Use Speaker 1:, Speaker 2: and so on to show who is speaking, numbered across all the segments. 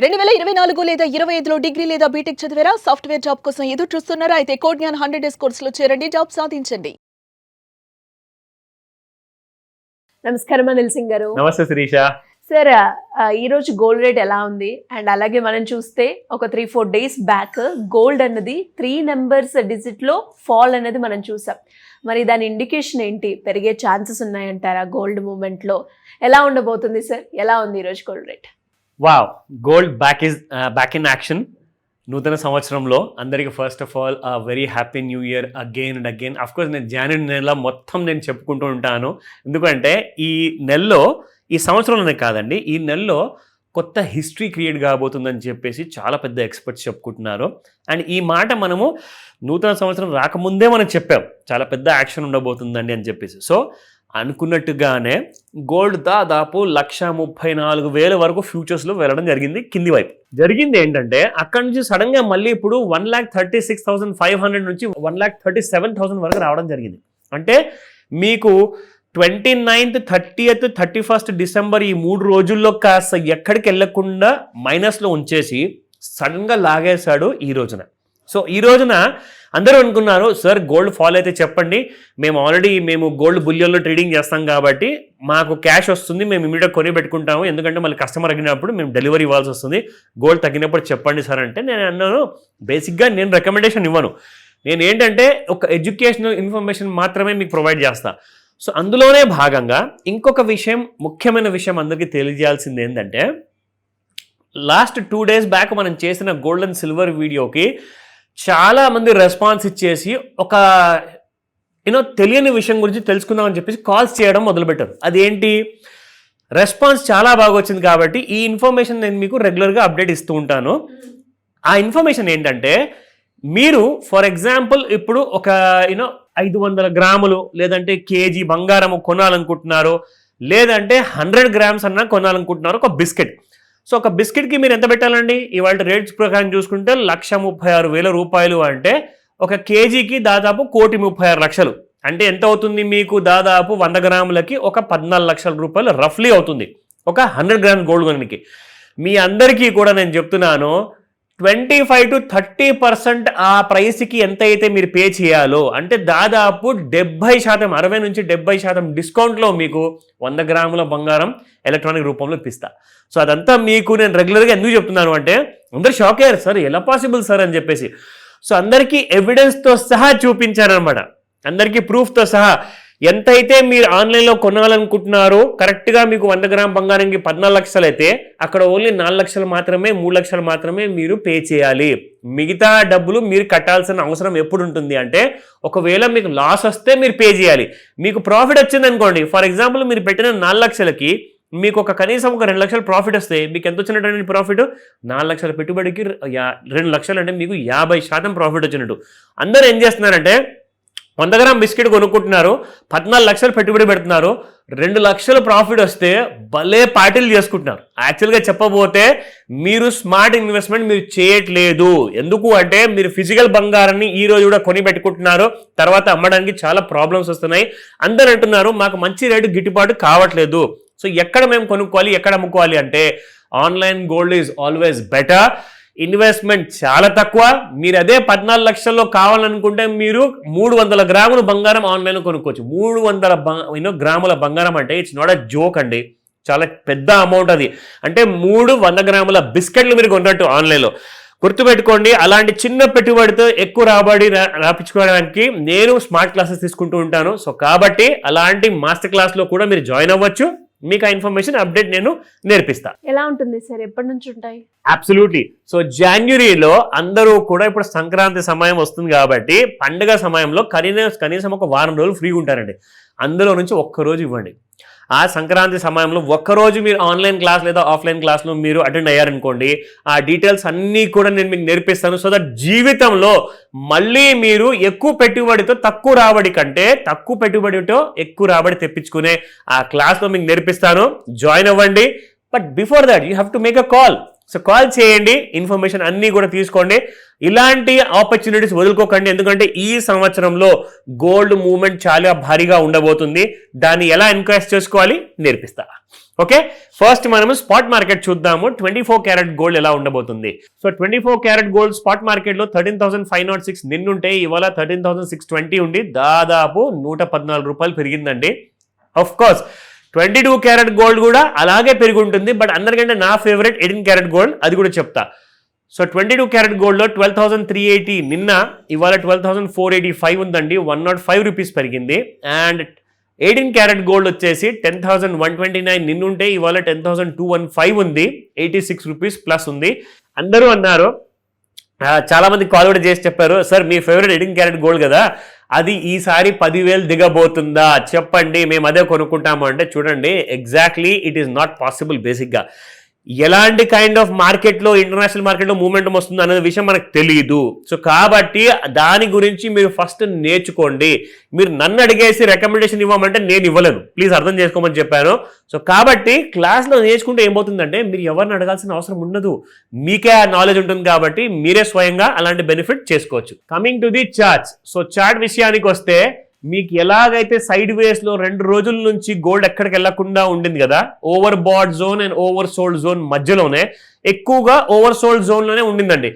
Speaker 1: 2024 లేదా 25లో డిగ్రీ లేదా బీటెక్ చదివారా? సాఫ్ట్‌వేర్ జాబ్ కోసం ఎదురు చూస్తున్నారా? అయితే కోడ్ జ్ఞాన్ 100 డేస్ కోర్సులో చేరండి, జాబ్ సాధించండి.
Speaker 2: నమస్కారం అనిల్ సింగ్ గారు.
Speaker 3: నమస్తే శిరీష.
Speaker 2: సార్, ఈ రోజు గోల్డ్ రేట్ ఎలా ఉంది? అండ్ అలాగే మనం చూస్తే ఒక 3-4 డేస్ బ్యాక్ గోల్డ్ అన్నది 3 నెంబర్స్ డిజిట్లో ఫాల్ అనేది మనం చూసాం. మరి దాని ఇండికేషన్ ఏంటి? పెరిగే ఛాన్సెస్ ఉన్నాయంటారా గోల్డ్ మూవ్మెంట్లో? ఎలా ఉండబోతుంది సార్? ఎలా ఉంది ఈరోజు gold rate?
Speaker 3: Wow, gold back in action. నూతన సంవత్సరంలో అందరికీ first of all very happy new year again and again. Of course నేను జనవరి నెల మొత్తం నేను చెప్పుకుంటూ ఉంటాను, ఎందుకంటే ఈ నెలలో, ఈ సంవత్సరంలోనే కాదండి, ఈ నెలలో కొత్త హిస్టరీ క్రియేట్ కాబోతుందని చెప్పేసి చాలా పెద్ద ఎక్స్పర్ట్స్ చెప్పుకుంటున్నారు. అండ్ ఈ మాట మనము నూతన సంవత్సరం రాకముందే మనం చెప్పాం, చాలా పెద్ద యాక్షన్ ఉండబోతుందండి అని చెప్పేసి. సో అనుకున్నట్టుగానే గోల్డ్ దాదాపు 1,34,000 వరకు ఫ్యూచర్స్లో వెళ్ళడం జరిగింది. కింది వైపు జరిగింది ఏంటంటే, అక్కడ నుంచి సడన్గా మళ్ళీ ఇప్పుడు 1,36,500 నుంచి 1,37,000 వరకు రావడం జరిగింది. అంటే మీకు 29th, 30th, 31st డిసెంబర్ ఈ 3 రోజుల్లో కాస్త ఎక్కడికి వెళ్ళకుండా మైనస్లో ఉంచేసి సడన్గా లాగేశాడు ఈ రోజున. సో ఈ రోజున అందరూ అనుకున్నారు, సార్ గోల్డ్ ఫాల్ అయితే చెప్పండి, మేము గోల్డ్ బులియన్లో ట్రేడింగ్ చేస్తాం కాబట్టి మాకు క్యాష్ వస్తుంది, మేము ఇమీడియట్ కొని పెట్టుకుంటాము, ఎందుకంటే మళ్ళీ కస్టమర్ అడిగినప్పుడు మేము డెలివరీ ఇవ్వాల్సి వస్తుంది, గోల్డ్ తగ్గినప్పుడు చెప్పండి సార్ అంటే. నేను అన్నాను, బేసిక్గా నేను రికమెండేషన్ ఇవ్వను, నేను ఏంటంటే ఒక ఎడ్యుకేషనల్ ఇన్ఫర్మేషన్ మాత్రమే మీకు ప్రొవైడ్ చేస్తాను. సో అందులోనే భాగంగా ఇంకొక విషయం, ముఖ్యమైన విషయం అందరికీ తెలియజేయాల్సింది ఏంటంటే, లాస్ట్ 2 days బ్యాక్ మనం చేసిన గోల్డ్ అండ్ సిల్వర్ వీడియోకి చాలామంది రెస్పాన్స్ ఇచ్చేసి ఒక తెలియని విషయం గురించి తెలుసుకుందామని చెప్పేసి కాల్స్ చేయడం మొదలుపెట్టారు. అదేంటి, రెస్పాన్స్ చాలా బాగా వచ్చింది కాబట్టి ఈ ఇన్ఫర్మేషన్ నేను మీకు రెగ్యులర్గా అప్డేట్ ఇస్తూ ఉంటాను. ఆ ఇన్ఫర్మేషన్ ఏంటంటే, మీరు ఫర్ ఎగ్జాంపుల్ ఇప్పుడు ఒక 500 గ్రాములు లేదంటే కేజీ బంగారం కొనాలనుకుంటున్నారు, లేదంటే 100 grams అన్నా కొనాలనుకుంటున్నారు ఒక బిస్కెట్. సో ఒక బిస్కెట్కి మీరు ఎంత పెట్టాలండి? ఇవాళ రేట్స్ ప్రకారం చూసుకుంటే 1,36,000 రూపాయలు అంటే ఒక కేజీకి దాదాపు 1,36,00,000. అంటే ఎంత అవుతుంది మీకు? దాదాపు 100 గ్రాములకి ఒక 14 లక్షల రూపాయలు రఫ్లీ అవుతుంది ఒక 100 grams గోల్డ్ కొనడానికి. మీ అందరికీ కూడా నేను చెప్తున్నాను, 25 to 30% ఆ ప్రైస్కి ఎంత అయితే మీరు పే చేయాలో, అంటే దాదాపు 70%, 60 నుంచి 70% డిస్కౌంట్లో మీకు 100 గ్రాముల బంగారం ఎలక్ట్రానిక్ రూపంలో ఇప్పిస్తా. సో అదంతా మీకు నేను రెగ్యులర్గా ఎందుకు చెప్తున్నాను అంటే, అందరూ షాక్ అయ్యారు, సార్ ఎలా పాసిబుల్ సార్ అని చెప్పేసి. సో అందరికీ ఎవిడెన్స్తో సహా చూపించారనమాట, అందరికీ ప్రూఫ్తో సహా. ఎంతైతే మీరు ఆన్లైన్లో కొనాలనుకుంటున్నారో కరెక్ట్గా మీకు 100 గ్రామ్ బంగారంకి 14 లక్షలు అయితే అక్కడ ఓన్లీ 4 లక్షలు మాత్రమే, 3 లక్షలు మాత్రమే మీరు పే చేయాలి. మిగతా డబ్బులు మీరు కట్టాల్సిన అవసరం ఎప్పుడు ఉంటుంది అంటే, ఒకవేళ మీకు లాస్ వస్తే మీరు పే చేయాలి. మీకు ప్రాఫిట్ వచ్చింది అనుకోండి, ఫర్ ఎగ్జాంపుల్ మీరు పెట్టిన 4 లక్షలకి మీకు కనీసం ఒక 2 లక్షలు ప్రాఫిట్ వస్తే మీకు ఎంత వచ్చినట్టు ప్రాఫిట్? 4 లక్షల పెట్టుబడికి 2 లక్షలు అంటే మీకు 50% ప్రాఫిట్ వచ్చినట్టు. అందరూ ఏం చేస్తున్నారంటే, 100 గ్రామ్ బిస్కెట్ కొనుక్కుంటున్నారు, 14 లక్షలు పెట్టుబడి పెడుతున్నారు, 2 లక్షలు ప్రాఫిట్ వస్తే భలే పార్టీలు చేసుకుంటున్నారు. యాక్చువల్గా చెప్పబోతే మీరు స్మార్ట్ ఇన్వెస్ట్మెంట్ మీరు చేయట్లేదు. ఎందుకు అంటే, మీరు ఫిజికల్ బంగారాన్ని ఈ రోజు కూడా కొని పెట్టుకుంటున్నారు, తర్వాత అమ్మడానికి చాలా ప్రాబ్లమ్స్ వస్తున్నాయి. అందరూ అంటున్నారు మాకు మంచి రేటు గిట్టుబాటు కావట్లేదు. సో ఎక్కడ మేము కొనుక్కోవాలి, ఎక్కడ అమ్ముకోవాలి అంటే, online gold is always better. Investment చాలా తక్కువ. మీరు అదే 14 లక్షల్లో కావాలనుకుంటే మీరు 300 గ్రాముల బంగారం ఆన్లైన్లో కొనుక్కోవచ్చు. 300 గ్రాముల బంగారం అంటే ఇట్స్ నాట్ అ జోక్ అండి, చాలా పెద్ద అమౌంట్ అది. అంటే 100 గ్రాముల బిస్కెట్లు మీరు కొన్నట్టు ఆన్లైన్లో. గుర్తుపెట్టుకోండి, అలాంటి చిన్న పెట్టుబడితో ఎక్కువ రాబడి రాపించుకోవడానికి నేను స్మార్ట్ క్లాసెస్ తీసుకుంటూ ఉంటాను. సో కాబట్టి అలాంటి మాస్టర్ క్లాస్లో కూడా మీరు జాయిన్ అవ్వచ్చు. మీకు ఆ ఇన్ఫర్మేషన్ అప్డేట్ నేను నేర్పిస్తా.
Speaker 2: ఎలా ఉంటుంది సార్? ఎప్పటి నుంచి ఉంటాయి?
Speaker 3: అబ్సల్యూట్లీ. సో జనవరిలో అందరూ కూడా, ఇప్పుడు సంక్రాంతి సమయం వస్తుంది కాబట్టి పండుగ సమయంలో కనీసం ఒక వారం రోజులు ఫ్రీగా ఉంటారండి. అందులో నుంచి ఒక్కరోజు ఇవ్వండి. ఆ సంక్రాంతి సమయంలో ఒక్కరోజు మీరు ఆన్లైన్ క్లాస్ లేదా ఆఫ్లైన్ క్లాస్లో మీరు అటెండ్ అయ్యారనుకోండి, ఆ డీటెయిల్స్ అన్నీ కూడా నేను మీకు నేర్పిస్తాను. సో దట్ జీవితంలో మళ్ళీ మీరు ఎక్కువ పెట్టుబడితో తక్కువ రాబడి కంటే తక్కువ పెట్టుబడితో ఎక్కువ రాబడి తెప్పించుకునే ఆ క్లాస్లో మీకు నేర్పిస్తాను. జాయిన్ అవ్వండి. But before that you have to make a call. So call చేయండి, ఇన్ఫర్మేషన్ అన్నీ కూడా తీసుకోండి. ఇలాంటి ఆపర్చునిటీస్ వదులుకోకండి, ఎందుకంటే ఈ సంవత్సరంలో గోల్డ్ మూవ్మెంట్ చాలా భారీగా ఉండబోతుంది. దాన్ని ఎలా ఎంకరేజ్ చేసుకోవాలి నేర్పిస్తా. ఓకే, ఫస్ట్ మనము స్పాట్ మార్కెట్ చూద్దాము. 24 క్యారెట్ గోల్డ్ ఎలా ఉండబోతుంది. So 24 carat gold spot market లో 13,506 నిన్నుంటే ఇవాళ 13,620 ఉండి దాదాపు 114 రూపాయలు పెరిగిందండి. ఆఫ్ కోర్స్ 22 క్యారెట్ గోల్డ్ కూడా అలాగే పెరిగి ఉంటుంది, బట్ అందరికంటే నా ఫేవరెట్ 18 క్యారెట్ గోల్డ్, అది కూడా చెప్తా. సో 22 క్యారెట్ గోల్డ్ లో 12,380 నిన్న, ఇవాళ 12,485 ఉందండి, 105 రూపీస్ పెరిగింది. అండ్ 18 క్యారెట్ గోల్డ్ వచ్చేసి 10,129 నిన్నుంటే ఇవాళ 10,215 ఉంది, 86 రూపీస్ ప్లస్ ఉంది. అందరూ అన్నారు, చాలా మంది కాల్ కూడా చేసి చెప్పారు, సార్ మీ ఫేవరెట్ 18 క్యారెట్ గోల్డ్ కదా, అది ఈసారి 10,000 దిగబోతుందా చెప్పండి, మేము అదే కొనుక్కుంటాము అంటే చూడండి, exactly it is not possible. బేసిక్గా ఎలాంటి కైండ్ ఆఫ్ మార్కెట్లో, ఇంటర్నేషనల్ మార్కెట్లో మూమెంటం వస్తుంది అనే విషయం మనకు తెలియదు. సో కాబట్టి దాని గురించి మీరు ఫస్ట్ నేర్చుకోండి. మీరు నన్ను అడిగేసి రికమెండేషన్ ఇవ్వమంటే నేను ఇవ్వలేను, ప్లీజ్ అర్థం చేసుకోమని చెప్పాను. సో కాబట్టి క్లాస్లో నేర్చుకుంటే ఏమవుతుందంటే మీరు ఎవరిని అడగాల్సిన అవసరం ఉండదు, మీకే ఆ నాలెడ్జ్ ఉంటుంది కాబట్టి మీరే స్వయంగా అలాంటి బెనిఫిట్ చేసుకోవచ్చు. Coming to the charts. So chart విషయానికి వస్తే మీకు ఎలాగైతే సైడ్ వేస్ లో 2 రోజుల నుంచి గోల్డ్ ఎక్కడికి వెళ్లకుండా ఉండింది కదా, over bat zone and over sold zone మధ్యలోనే, ఎక్కువగా ఓవర్ సోల్డ్ జోన్ లోనే ఉండిందండి.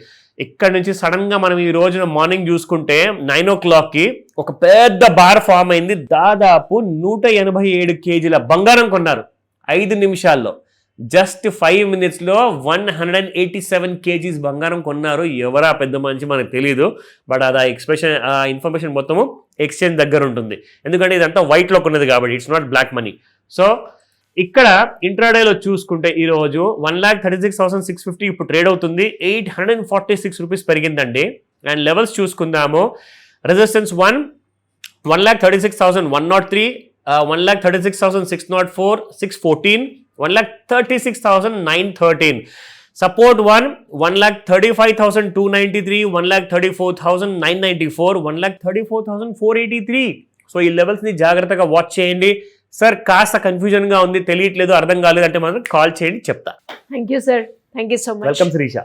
Speaker 3: ఇక్కడ నుంచి సడన్ గా మనం ఈ రోజున మార్నింగ్ చూసుకుంటే 9 o'clock కి ఒక పెద్ద బార్ ఫామ్ అయింది. దాదాపు 187 కేజీల బంగారం కొన్నారు 5 నిమిషాల్లో. జస్ట్ 5 minutes లో 187 కేజీస్ బంగారం కొన్నారు. ఎవరా పెద్ద మనిషి మనకు తెలియదు, బట్ అది ఆ ఇన్ఫర్మేషన్ మొత్తము ఎక్స్చేంజ్ దగ్గర ఉంటుంది, ఎందుకంటే ఇదంతా వైట్ లో కొన్నది కాబట్టి, it's not black money. So ఇక్కడ ఇంట్రాడేలో చూసుకుంటే ఈ రోజు 1,36,650 ఇప్పుడు ట్రేడ్ అవుతుంది, 846 రూపీస్ పెరిగిందండి. అండ్ లెవెల్స్ చూసుకుందాము. రెసిస్టెన్స్ 1,36,103, 1,36,604, 614, 1,36,913. Support 1,35,293, 1,34,994, 1,34,483. సో ఈ లెవెల్స్ ని జాగ్రత్తగా వాచ్ చేయండి. సార్ కాస్త కన్ఫ్యూజన్ గా ఉంది, తెలియట్లేదు, అర్థం కాలేదు అంటే మాత్రం కాల్ చేయండి, చెప్తా.
Speaker 2: Thank you sir, thank you so much.
Speaker 3: Welcome Srisha.